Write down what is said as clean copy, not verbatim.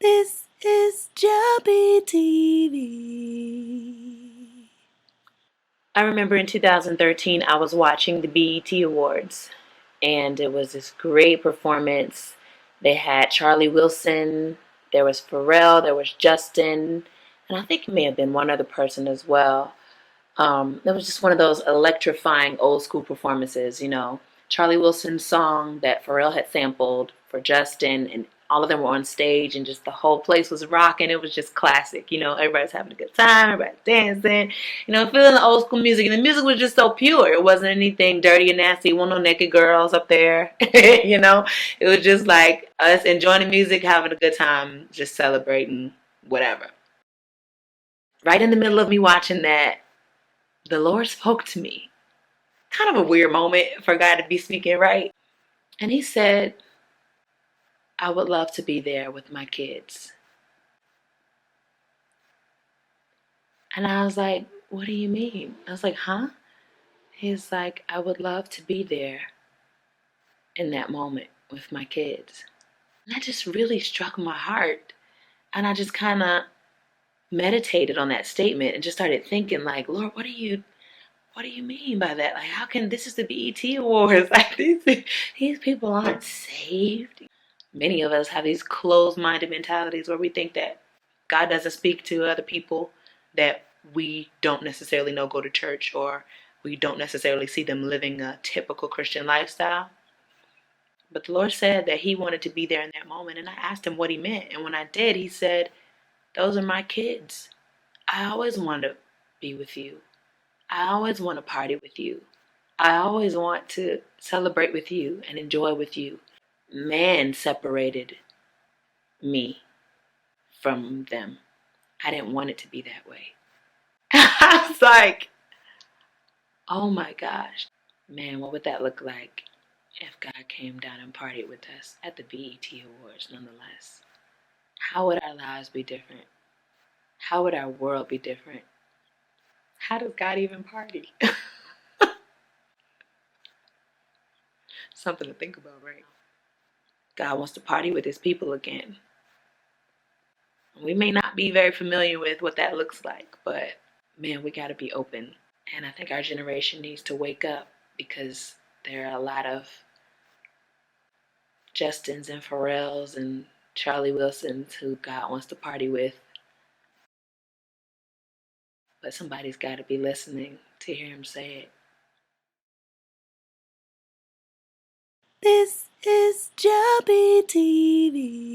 This is Jubby TV. I remember in 2013, I was watching the BET Awards, and it was this great performance. They had Charlie Wilson, there was Pharrell, there was Justin, and I think it may have been one other person as well. It was just one of those electrifying old school performances, you know. Charlie Wilson's song that Pharrell had sampled for Justin, and all of them were on stage, and just the whole place was rocking. It was just classic, you know. Everybody's having a good time, everybody's dancing, you know, feeling the old school music. And the music was just so pure. It wasn't anything dirty and nasty. Wasn't no naked girls up there, you know. It was just like us enjoying the music, having a good time, just celebrating whatever. Right in the middle of me watching that, the Lord spoke to me. Kind of a weird moment for God to be speaking, right? And He said, I would love to be there with my kids. And I was like, what do you mean? I was like, huh? He's like, I would love to be there in that moment with my kids. And that just really struck my heart. And I just kind of meditated on that statement and just started thinking, like, Lord, what do you mean by that? Like, how can this is the BET Awards? Like these people aren't saved. Many of us have these closed-minded mentalities where we think that God doesn't speak to other people that we don't necessarily know go to church, or we don't necessarily see them living a typical Christian lifestyle. But the Lord said that He wanted to be there in that moment, and I asked Him what He meant. And when I did, He said, those are my kids. I always want to be with you. I always want to party with you. I always want to celebrate with you and enjoy with you. Man separated me from them. I didn't want it to be that way. I was like, oh my gosh. Man, what would that look like if God came down and partied with us at the BET Awards nonetheless? How would our lives be different? How would our world be different? How does God even party? Something to think about, right? God wants to party with His people again. We may not be very familiar with what that looks like, but man, we got to be open. And I think our generation needs to wake up, because there are a lot of Justins and Pharrells and Charlie Wilsons who God wants to party with. But somebody's got to be listening to hear Him say it. This is Jubby TV.